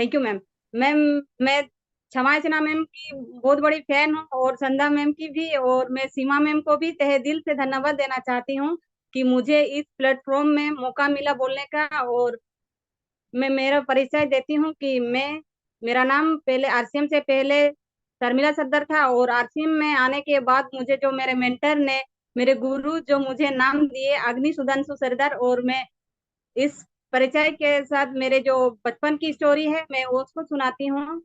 Thank you ma'am. Ma'am, मैं क्षमा Sinha ma'am की बहुत बड़ी फैन हूँ, और संध्या मैम की भी, और मैं सीमा मैम को भी तहे दिल से धन्यवाद देना चाहती हूँ कि मुझे इस प्लेटफॉर्म में मौका मिला बोलने का। और मैं मेरा परिचय देती हूँ कि मेरा नाम पहले आरसीएम से पहले शर्मिला सद्दर था, और आरसीएम में आने के बाद मुझे जो मेरे मेंटर ने, मेरे गुरु जो मुझे नाम दिए अग्नि सुधांशु सरदार। और मैं इस परिचय के साथ मेरे जो बचपन की स्टोरी है मैं वो उसको सुनाती हूँ।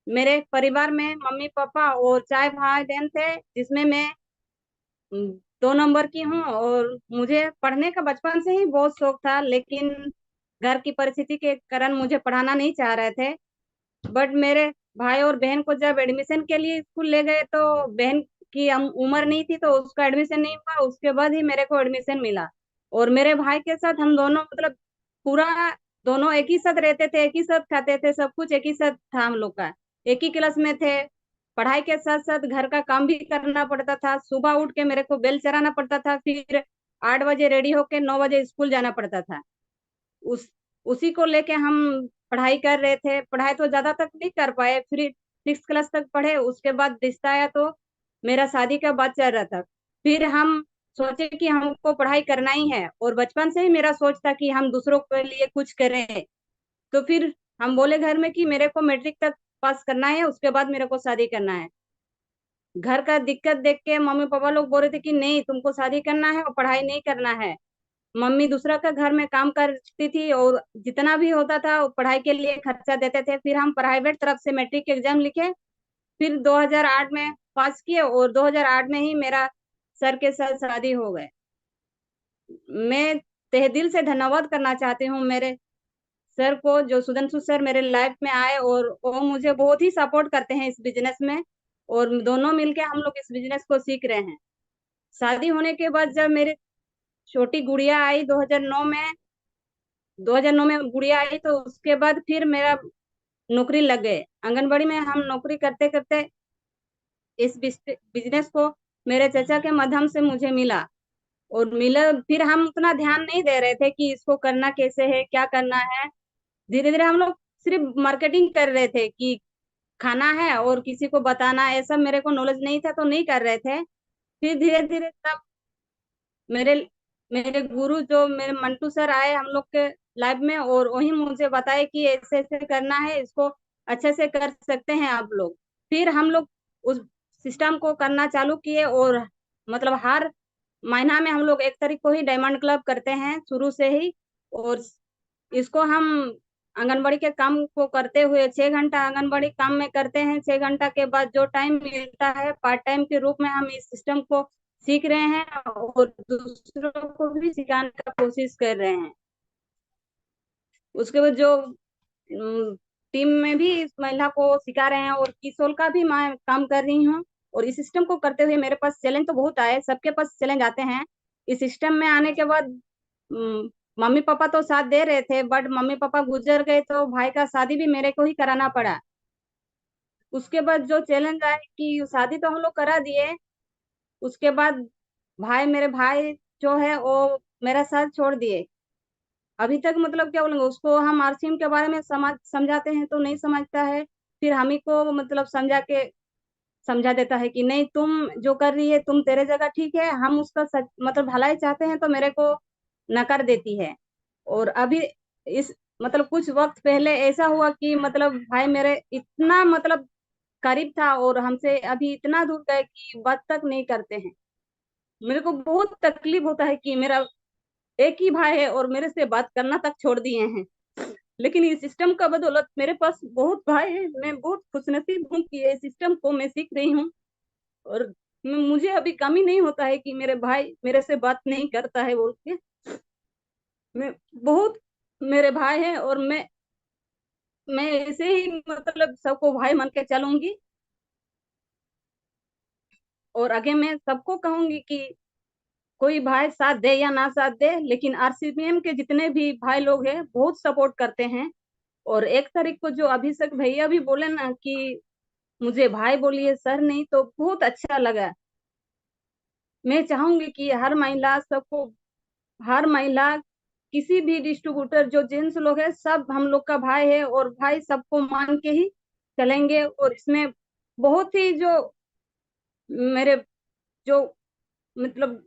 मेरे परिवार में मम्मी पापा और 4 भाई बहन थे, जिसमें मैं 2 नंबर की हूँ। और मुझे पढ़ने का बचपन से ही बहुत शौक था, लेकिन घर की परिस्थिति के कारण मुझे पढ़ाना नहीं चाह रहे थे। बट मेरे भाई और बहन को जब एडमिशन के लिए स्कूल ले गए, तो बहन की उम्र नहीं थी तो उसका एडमिशन नहीं हुआ। उसके बाद ही मेरे को एडमिशन मिला। और मेरे भाई के साथ हम दोनों मतलब पूरा दोनों एक ही साथ रहते थे, एक ही साथ खाते थे, सब कुछ एक ही साथ था हम लोग का। एक ही क्लास में थे। पढ़ाई के साथ साथ घर का काम भी करना पड़ता था। सुबह उठ के मेरे को बेल चलाना पड़ता था, फिर 8 बजे रेडी होके 9 बजे स्कूल जाना पड़ता था। उस उसी को लेके हम पढ़ाई कर रहे थे। पढ़ाई तो ज्यादा तक नहीं कर पाए, फिर 6 क्लास तक पढ़े। उसके बाद रिश्ता आया, तो मेरा शादी का बात चल रहा था। फिर हम सोचे कि हमको पढ़ाई करना ही है, और बचपन से ही मेरा सोच था कि हम दूसरों के लिए कुछ करें। तो फिर हम बोले घर में कि मेरे को मैट्रिक तक पास करना है, उसके बाद मेरे को शादी करना है। घर का दिक्कत देख के मम्मी पापा लोग बोल रहे थे कि नहीं, तुमको शादी करना है और पढ़ाई नहीं करना है। मम्मी दूसरा का घर में काम करती थी, और जितना भी होता था वो पढ़ाई के लिए खर्चा देते थे। फिर हम प्राइवेट तरफ से मैट्रिक एग्जाम लिखे। फिर 2008 में पास किए, और 2008 में ही मेरा सर के साथ शादी हो गए। मैं तहे दिल से धन्यवाद करना चाहती हूँ मेरे सर को, जो सुधांशु सर मेरे लाइफ में आए, और वो मुझे बहुत ही सपोर्ट करते हैं इस बिजनेस में। और दोनों मिलके हम लोग इस बिजनेस को सीख रहे हैं। शादी होने के बाद जब मेरी छोटी गुड़िया आई 2009 में गुड़िया आई, तो उसके बाद फिर मेरा नौकरी लग गए आंगनबाड़ी में। हम नौकरी करते करते इस बिजनेस को मेरे चाचा के माध्यम से मुझे मिला। और मिला, फिर हम उतना ध्यान नहीं दे रहे थे कि इसको करना कैसे है, क्या करना है। धीरे धीरे हम लोग सिर्फ मार्केटिंग कर रहे थे कि खाना है और किसी को बताना, ऐसा मेरे को नॉलेज नहीं था तो नहीं कर रहे थे। फिर धीरे धीरे तब मेरे मेरे गुरु जो मेरे मंटू सर आए हम लोग के लाइफ में, और वही मुझे बताए कि ऐसे ऐसे करना है, इसको अच्छे से कर सकते हैं आप लोग। फिर हम लोग उस सिस्टम को करना चालू किए, और मतलब हर महीना में हम लोग 1 तारीख को ही डायमंड क्लब करते हैं शुरू से ही। और इसको हम आंगनबाड़ी के काम को करते हुए 6 घंटा आंगनबाड़ी काम में करते हैं। 6 घंटा के बाद जो टाइम मिलता है पार्ट टाइम के रूप में हम इस सिस्टम को सीख रहे हैं, और दूसरों को भी सिखाने का कोशिश कर रहे हैं। उसके बाद जो टीम में भी इस महिला को सिखा रहे हैं, और किशोर का भी मैं काम कर रही हूँ। और इस सिस्टम को करते हुए मेरे पास चैलेंज तो बहुत आए, सबके पास चैलेंज आते हैं। इस सिस्टम में आने के बाद मम्मी पापा तो साथ दे रहे थे, बट मम्मी पापा गुजर गए, तो भाई का शादी भी मेरे को ही कराना पड़ा। उसके बाद जो चैलेंज आए कि शादी तो हम लोग करा दिए। उसके बाद मेरे भाई जो है वो मेरा साथ छोड़ दिए। अभी तक मतलब क्या बोलेंगे, उसको हम आरसीएम के बारे में समझाते हैं तो नहीं समझता है। फिर हम ही को मतलब समझा देता है कि नहीं, तुम जो कर रही है तुम तेरे जगह ठीक है, हम उसका सच मतलब भलाई चाहते हैं, तो मेरे को नकार देती है। और अभी इस मतलब कुछ वक्त पहले ऐसा हुआ कि मतलब भाई मेरे इतना मतलब करीब था, और हमसे अभी इतना दूर गए कि बात तक नहीं करते हैं। मेरे को बहुत तकलीफ होता है कि मेरा एक ही भाई है और मेरे से बात करना तक छोड़ दिए हैं। लेकिन इस सिस्टम का बदौलत मेरे पास बहुत भाई है, मैं बहुत खुशनसीब हूँ कि ये सिस्टम को मैं सीख रही हूँ। और मुझे अभी कमी नहीं होता है कि मेरे भाई मेरे से बात नहीं करता है बोल के। मैं बहुत मेरे भाई हैं, और मैं ऐसे ही मतलब सबको भाई मान के चलूंगी। और आगे मैं सबको कहूंगी कि कोई भाई साथ दे या ना साथ दे, लेकिन आरसीपीएम के जितने भी भाई लोग हैं बहुत सपोर्ट करते हैं। और 1 तारीख को जो अभिषेक भैया भी बोले ना कि मुझे भाई बोलिए सर नहीं, तो बहुत अच्छा लगा। मैं चाहूंगी कि हर महिला किसी भी डिस्ट्रीब्यूटर जो जेंट्स लोग है सब हम लोग का भाई है, और भाई सबको मान के ही चलेंगे। और इसमें बहुत ही जो मेरे जो मतलब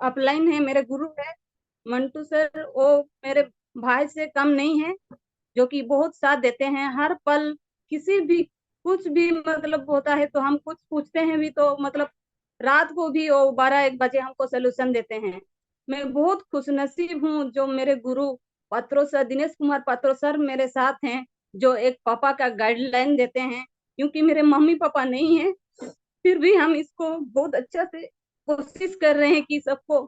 अपलाइन है, मेरे गुरु है मंटू सर, वो मेरे भाई से कम नहीं है, जो कि बहुत साथ देते हैं हर पल। किसी भी कुछ भी मतलब होता है तो हम कुछ पूछते हैं भी तो मतलब रात को भी वो 12-1 बजे हमको सोल्यूशन देते हैं। मैं बहुत खुशनसीब हूँ जो मेरे गुरु पात्रो सर, दिनेश कुमार पात्रो सर मेरे साथ हैं, जो एक पापा का गाइडलाइन देते हैं। क्योंकि मेरे मम्मी पापा नहीं है, फिर भी हम इसको बहुत अच्छा से कोशिश कर रहे हैं कि सबको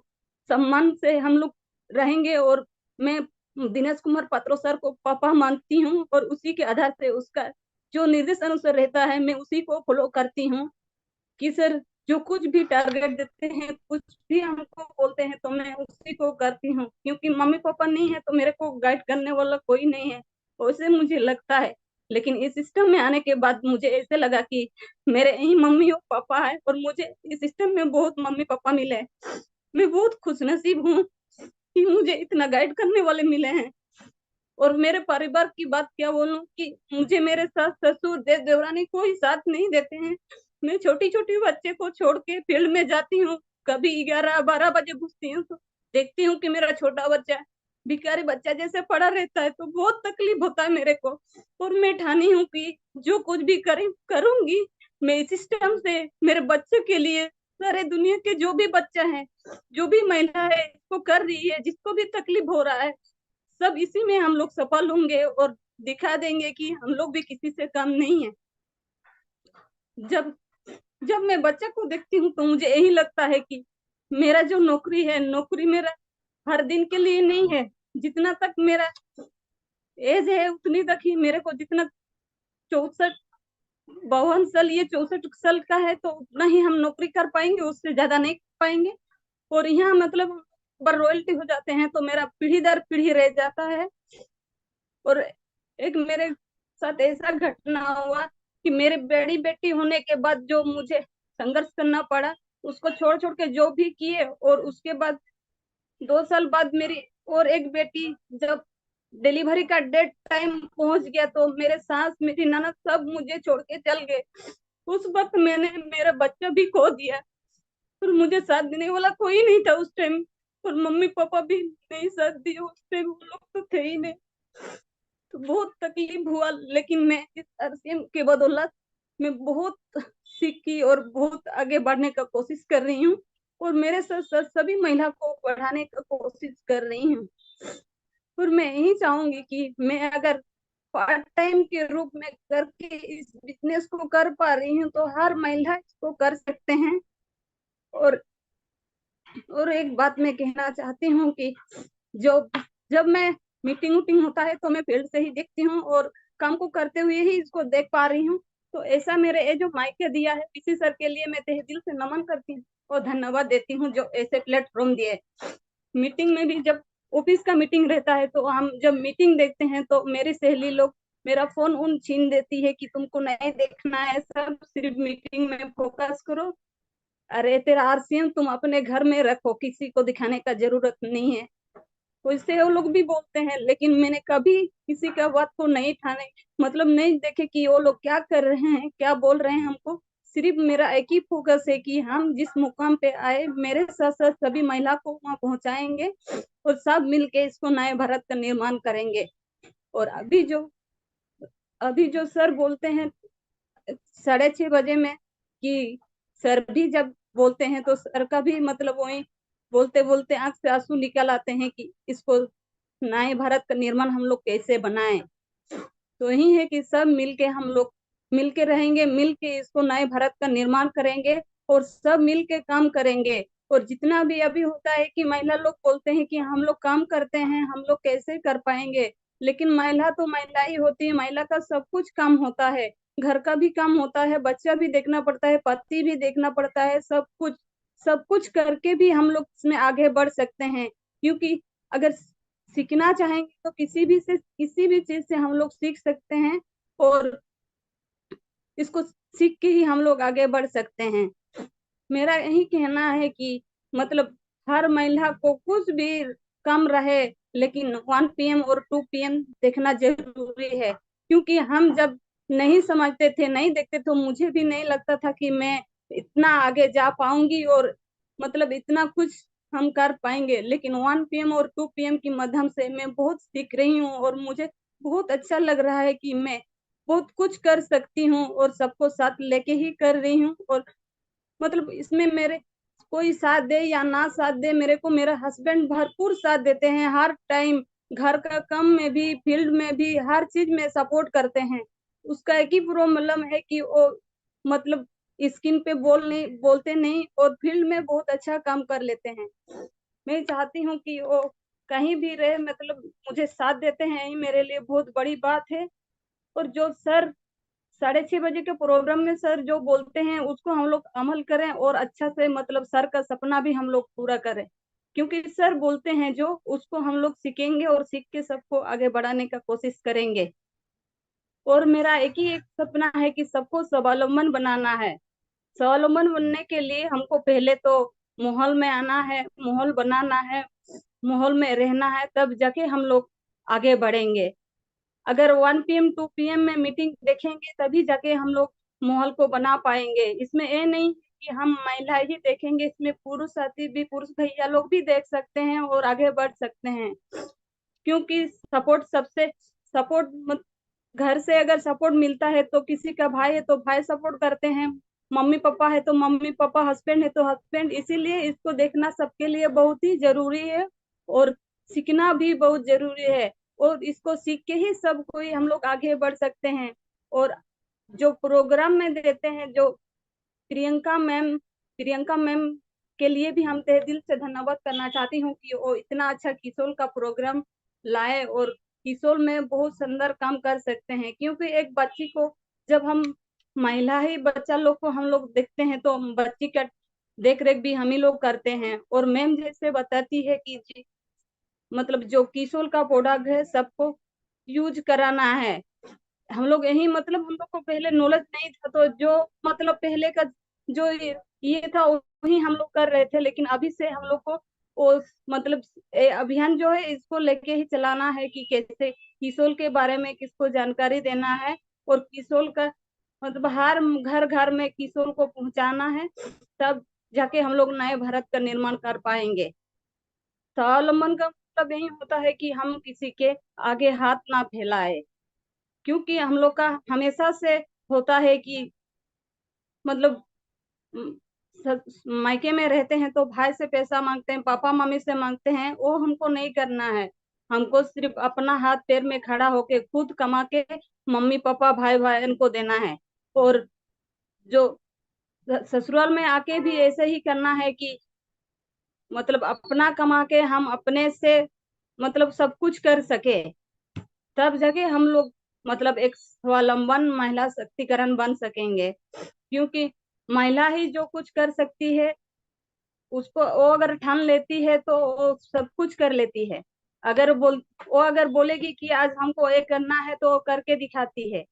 सम्मान से हम लोग रहेंगे। और मैं दिनेश कुमार पात्रो सर को पापा मानती हूँ, और उसी के आधार से उसका जो निर्देश अनुसार रहता है मैं उसी को फॉलो करती हूँ। कि सर जो कुछ भी टारगेट देते हैं, कुछ भी हमको बोलते हैं, तो मैं उसी को करती हूँ। क्योंकि मम्मी पापा नहीं है तो मेरे को गाइड करने वाला कोई नहीं है, वैसे मुझे लगता है। लेकिन इस सिस्टम में आने के बाद मुझे ऐसे लगा कि मेरे ही मम्मी और पापा है, और मुझे इस सिस्टम में बहुत मम्मी पापा मिले हैं। मैं बहुत खुशनसीब हूँ कि मुझे इतना गाइड करने वाले मिले हैं। और मेरे परिवार की बात क्या बोलूं कि मुझे मेरे सास ससुर देव देवरानी कोई साथ नहीं देते हैं। मैं छोटी छोटी बच्चे को छोड़ के फील्ड में जाती हूँ, कभी 11-12 बजे घुसती हूँ, तो देखती हूँ कि मेरा छोटा बच्चा भिखारी बच्चा जैसे पड़ा रहता है, तो बहुत तकलीफ होता है मेरे को। और मैं ठानी हूँ कि जो कुछ भी करूंगी मैं इस सिस्टम से मेरे बच्चे के लिए, सारे दुनिया के जो भी बच्चा है, जो भी महिला है इसको कर रही है, जिसको भी तकलीफ हो रहा है, सब इसी में हम लोग सफल होंगे और दिखा देंगे कि हम लोग भी किसी से कम नहीं है। जब जब मैं बच्चे को देखती हूँ तो मुझे यही लगता है कि मेरा जो नौकरी है, नौकरी मेरा हर दिन के लिए नहीं है। जितना तक मेरा एज है उतनी तक ही मेरे को, जितना 64-52 साल, ये 64 साल का है, तो उतना ही हम नौकरी कर पाएंगे, उससे ज्यादा नहीं कर पाएंगे। और यहाँ मतलब पर रॉयल्टी हो जाते हैं तो मेरा पीढ़ी दर पीढ़ी रह जाता है। और एक मेरे साथ ऐसा घटना हुआ कि मेरे बड़ी बेटी होने के बाद जो मुझे संघर्ष करना पड़ा, उसको छोड़ छोड़ के जो भी किए, और उसके बाद 2 साल बाद मेरी और एक बेटी जब डिलीवरी का डेट टाइम पहुंच गया, तो मेरे सास मेरी ननद सब मुझे छोड़ के चल गए। उस वक्त मैंने मेरा बच्चा भी खो दिया, और मुझे साथ देने वाला कोई नहीं था उस टाइम। और मम्मी पापा भी नहीं साथ दिए उस टाइम, वो लोग तो थे ही नहीं। तो बहुत तकलीफ हुआ, लेकिन मैं इस अरसीम के बदौलत मैं बहुत सीखी और बहुत आगे बढ़ने का कोशिश कर रही हूँ, और मेरे साथ साथ सभी महिला को बढ़ाने का कोशिश कर रही हूँ। और मैं यही चाहूंगी कि मैं अगर पार्ट टाइम के रूप में करके इस बिजनेस को कर पा रही हूँ, तो हर महिला इसको कर सकते हैं। और एक बात मैं कहना चाहती हूँ कि जो जब मैं मीटिंग वूटिंग होता है तो मैं फील्ड से ही देखती हूँ, और काम को करते हुए ही इसको देख पा रही हूँ। तो ऐसा मेरे ये जो माइक दिया है पीसी सर के लिए मैं तहे दिल से नमन करती हूँ और धन्यवाद देती हूँ, जो ऐसे प्लेटफॉर्म दिए। मीटिंग में भी जब ऑफिस का मीटिंग रहता है तो हम जब मीटिंग देखते हैं तो मेरी सहेली लोग मेरा फोन उन छीन देती है कि तुमको नहीं देखना है, सब सिर्फ मीटिंग में फोकस करो। अरे तेरा आरसीएम तुम अपने घर में रखो, किसी को दिखाने का जरूरत नहीं है। तो इससे वो लोग भी बोलते हैं, लेकिन मैंने कभी किसी का बात को नहीं ठाने, मतलब नहीं देखे कि वो लोग क्या कर रहे हैं, क्या बोल रहे हैं हमको। सिर्फ मेरा एक ही फोकस है कि हम जिस मुकाम पे आए मेरे साथ साथ सभी महिला को वहां पहुंचाएंगे, और सब मिलके इसको नए भारत का निर्माण करेंगे। और अभी जो सर बोलते हैं 6:30 बजे में, कि सर भी जब बोलते हैं तो सर का भी मतलब वही बोलते बोलते आंख से आंसू निकल आते हैं कि इसको नए भारत का निर्माण हम लोग कैसे बनाएं। तो यही है कि सब मिलके हम लोग मिलके रहेंगे, मिलके इसको नए भारत का निर्माण करेंगे, और सब मिलके काम करेंगे। और जितना भी अभी होता है कि महिला लोग बोलते हैं कि हम लोग काम करते हैं, हम लोग कैसे कर पाएंगे, लेकिन महिला तो महिला ही होती है, महिला का सब कुछ काम होता है। घर का भी काम होता है, बच्चा भी देखना पड़ता है, पति भी देखना पड़ता है, सब कुछ करके भी हम लोग इसमें आगे बढ़ सकते हैं। क्योंकि अगर सीखना चाहेंगे तो किसी भी चीज से हम लोग सीख सकते हैं, और इसको सीख के ही हम लोग आगे बढ़ सकते हैं। मेरा यही कहना है कि मतलब हर महिला को कुछ भी कम रहे लेकिन 1 PM और 2 PM देखना जरूरी है, क्योंकि हम जब नहीं समझते थे, नहीं देखते तो मुझे भी नहीं लगता था कि मैं इतना आगे जा पाऊंगी और मतलब इतना कुछ हम कर पाएंगे। लेकिन 1 PM और 2 PM के माध्यम से मैं बहुत सीख रही हूँ और मुझे बहुत अच्छा लग रहा है कि मैं बहुत कुछ कर सकती हूँ और सबको साथ लेके ही कर रही हूँ। और मतलब इसमें मेरे कोई साथ दे या ना साथ दे, मेरे को मेरा हस्बैंड भरपूर साथ देते हैं हर टाइम। घर का काम में भी, फील्ड में भी, हर चीज में सपोर्ट करते हैं। उसका एक ही प्रॉब्लम है कि वो मतलब स्किन पे बोलते नहीं और फील्ड में बहुत अच्छा काम कर लेते हैं। मैं चाहती हूँ कि वो कहीं भी रहे, मतलब मुझे साथ देते हैं, ये मेरे लिए बहुत बड़ी बात है। और जो सर 6:30 बजे के प्रोग्राम में सर जो बोलते हैं उसको हम लोग अमल करें और अच्छा से मतलब सर का सपना भी हम लोग पूरा करें, क्योंकि सर बोलते हैं जो उसको हम लोग सीखेंगे और सीख के सबको आगे बढ़ाने का कोशिश करेंगे। और मेरा एक सपना है कि सबको स्वावलंबन बनाना है। स्वावलंबन बनने के लिए हमको पहले तो माहौल में आना है, माहौल बनाना है, माहौल में रहना है, तब जाके हम लोग आगे बढ़ेंगे। अगर 1 PM 2 PM में मीटिंग देखेंगे तभी जाके हम लोग माहौल को बना पाएंगे। इसमें ये नहीं कि हम महिला ही देखेंगे, इसमें पुरुष साथी भी, पुरुष भैया लोग भी देख सकते हैं और आगे बढ़ सकते हैं। क्योंकि सपोर्ट सबसे सपोर्ट घर से अगर सपोर्ट मिलता है तो किसी का भाई है तो भाई सपोर्ट करते हैं, मम्मी पापा है तो मम्मी पापा, हस्बैंड है तो हस्बैंड। इसीलिए इसको देखना सबके लिए बहुत ही जरूरी है और सीखना भी बहुत जरूरी है। और इसको सीख के ही सब कोई हम लोग आगे बढ़ सकते हैं। और जो प्रोग्राम में देते हैं, जो प्रियंका मैम के लिए भी हम तहे दिल से धन्यवाद करना चाहती हूँ कि वो इतना अच्छा किशोर का प्रोग्राम लाए और किशोर में बहुत सुंदर काम कर सकते हैं। क्योंकि एक बच्ची को जब हम महिला ही बच्चा लोग को हम लोग देखते हैं तो बच्ची का देख रेख भी हम ही लोग करते हैं। और मैम जैसे बताती है कि जी मतलब जो किशोर का प्रोडक्ट है सबको यूज कराना है। हम लोग यही मतलब हम लोग को पहले नॉलेज नहीं था तो जो मतलब पहले का जो ये था वही हम लोग कर रहे थे। लेकिन अभी से हम लोग को वो मतलब अभियान जो है इसको लेके ही चलाना है कि कैसे किशोर के बारे में किसको जानकारी देना है और किशोर का मतलब हर घर घर में किशोर को पहुंचाना है। तब जाके हम लोग नए भारत का निर्माण कर पाएंगे। स्वावलंबन का मतलब यही होता है कि हम किसी के आगे हाथ ना फैलाए। क्योंकि हम लोग का हमेशा से होता है कि मतलब म, मायके में रहते हैं तो भाई से पैसा मांगते हैं, पापा मम्मी से मांगते हैं, वो हमको नहीं करना है। हमको सिर्फ अपना हाथ पैर में खड़ा होके खुद कमा के मम्मी पापा भाई बहन को देना है। और जो ससुराल में आके भी ऐसे ही करना है कि मतलब अपना कमा के हम अपने से मतलब सब कुछ कर सके। तब जाके हम लोग मतलब एक स्वावलंबन महिला शक्तिकरण बन सकेंगे। क्योंकि महिला ही जो कुछ कर सकती है, उसको वो अगर ठान लेती है तो वो सब कुछ कर लेती है। अगर वो अगर बोलेगी कि आज हमको ये करना है तो वो करके दिखाती है।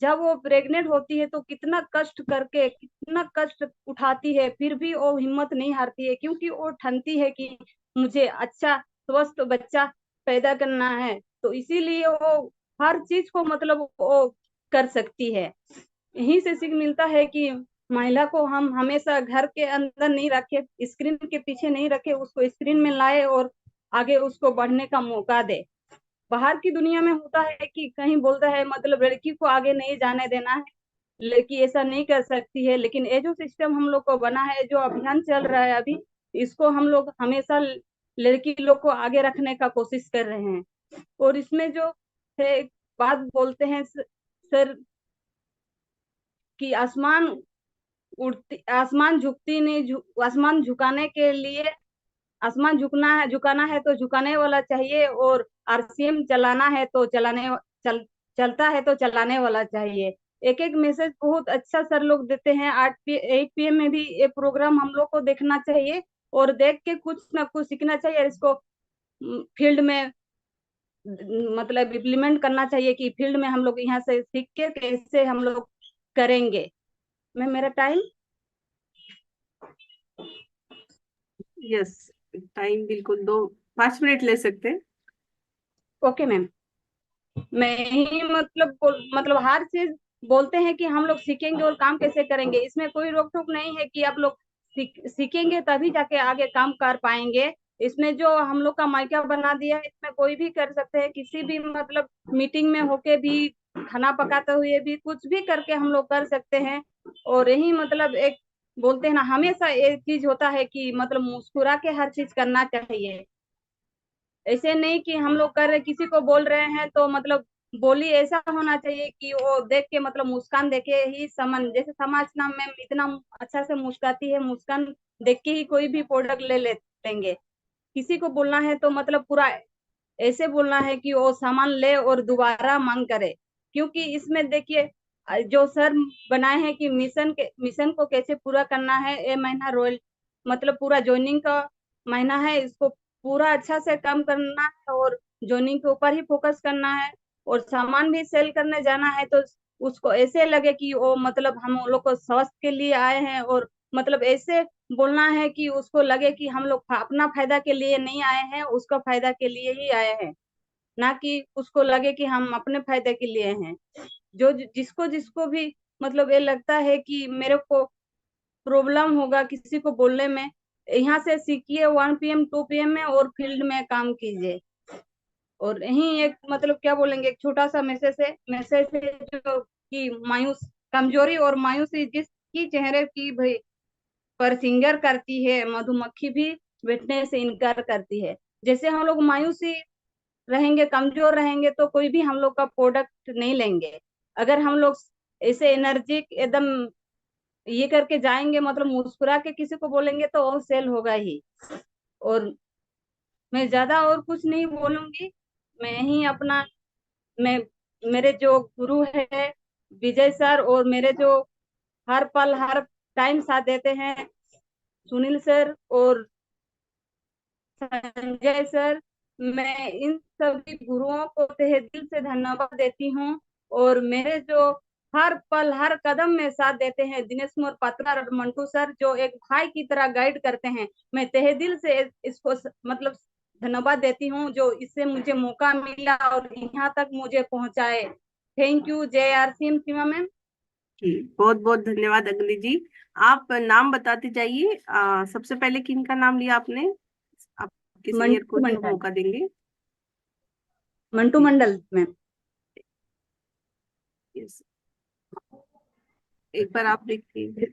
जब वो प्रेग्नेंट होती है तो कितना कष्ट करके कितना कष्ट उठाती है, फिर भी वो हिम्मत नहीं हारती है, क्योंकि वो ठानती है कि मुझे अच्छा स्वस्थ बच्चा पैदा करना है। तो इसीलिए वो हर चीज को मतलब वो कर सकती है। यहीं से सीख मिलता है कि महिला को हम हमेशा घर के अंदर नहीं रखे, स्क्रीन के पीछे नहीं रखे, उसको स्क्रीन में लाए और आगे उसको बढ़ने का मौका दे। बाहर की दुनिया में होता है कि कहीं बोलता है मतलब लड़की को आगे नहीं जाने देना है, लड़की ऐसा नहीं कर सकती है। लेकिन ये जो सिस्टम हम लोग को बना है, जो अभियान चल रहा है अभी, इसको हम लोग हमेशा लड़की लोग को आगे रखने का कोशिश कर रहे हैं। और इसमें जो है बात बोलते हैं सर कि आसमान झुकती नहीं, आसमान झुकाने के लिए आसमान झुकाना है तो झुकाने वाला चाहिए। और RCM चलाना है तो चलता है तो चलाने वाला चाहिए। एक एक मैसेज बहुत अच्छा सर लोग देते हैं। 8 PM में भी ये प्रोग्राम हम लोग को देखना चाहिए और देख के कुछ ना कुछ सीखना चाहिए और इसको फील्ड में मतलब इम्प्लीमेंट करना चाहिए कि फील्ड में हम लोग यहाँ से सीख के कैसे हम लोग करेंगे। मैं मेरा टाइम यस, टाइम बिल्कुल 5 मिनट ले सकते हैं। Okay ma'am. मैं ही मतलब हर चीज बोलते हैं कि हम लोग सीखेंगे और काम कैसे करेंगे, इसमें कोई रोक टोक नहीं है कि आप लोग सीखेंगे तभी जाके आगे काम कर पाएंगे। इसमें जो हम लोग का मायका बना दिया है, इसमें कोई भी कर सकते हैं, किसी भी मतलब मीटिंग में होके भी, खाना पकाते हुए भी, कुछ भी करके हम लोग कर सकते हैं। और यही मतलब एक बोलते हैं ना, हमेशा एक चीज होता है कि मतलब मुस्कुरा के हर चीज करना चाहिए। ऐसे नहीं कि हम लोग कर रहे, किसी को बोल रहे हैं तो मतलब बोली ऐसा होना चाहिए कि वो देख के मतलब मुस्कान देखे ही समन, जैसे समाज नाम में इतना अच्छा से मुस्काती है, मुस्कान देख के ही कोई भी प्रोडक्ट लेंगे। किसी को बोलना है तो मतलब पूरा ऐसे बोलना है कि वो सामान ले और दोबारा मांग करे। क्योंकि इसमें देखिए, जो सर बनाए हैं कि मिशन को कैसे पूरा करना है, ये महीना रॉयल मतलब पूरा ज्वाइनिंग का महीना है, इसको पूरा अच्छा से काम करना है और ज्वाइनिंग के ऊपर ही फोकस करना है। और सामान भी सेल करने जाना है तो उसको ऐसे लगे कि वो मतलब हम लोग को स्वास्थ्य के लिए आए हैं, और मतलब ऐसे बोलना है कि उसको लगे कि हम लोग अपना फायदा के लिए नहीं आए हैं, उसका फायदा के लिए ही आए हैं। ना कि उसको लगे कि हम अपने फायदे के लिए हैं। जो जिसको जिसको भी मतलब ये लगता है कि मेरे को प्रॉब्लम होगा किसी को बोलने में, यहाँ से सीखिए 1 PM 2 PM में और फील्ड में काम कीजिए। और यही एक मतलब क्या बोलेंगे, एक छोटा सा मैसेज है जो कि मायूस कमजोरी और मायूसी जिसकी चेहरे की भाई पर सिंगर करती है, मधुमक्खी भी बैठने से इनकार करती है। जैसे हम लोग मायूसी रहेंगे, कमजोर रहेंगे, तो कोई भी हम लोग का प्रोडक्ट नहीं लेंगे। अगर हम लोग ऐसे एनर्जी एकदम ये करके जाएंगे, मतलब मुस्कुरा के किसी को बोलेंगे, तो वो सेल होगा ही। और मैं ज्यादा और कुछ नहीं बोलूंगी। मैं ही अपना मैं मेरे जो गुरु है विजय सर, और मेरे जो हर पल हर टाइम साथ देते हैं सुनील सर और संजय सर, मैं इन सभी गुरुओं को तहे दिल से धन्यवाद देती हूँ। और मेरे जो हर पल हर कदम में साथ देते हैं दिनेश मोर पत्रकार और मंटू सर, जो एक भाई की तरह गाइड करते हैं, मैं तहे दिल से इसको मतलब धन्यवाद देती हूँ, जो इससे मुझे मौका मिला और यहाँ तक मुझे पहुंचाए। Thank you. जय आर सी सीमा मैम। जी, बहुत बहुत धन्यवाद अग्नि जी। आप नाम बताते जाइए। सबसे पहले किन का नाम लिया आपने? आपके सीनियर को मंटू जो मंडल। मौका देंगे। मंटू जी, मंडल मैम। यस। एक बार आप देखिए।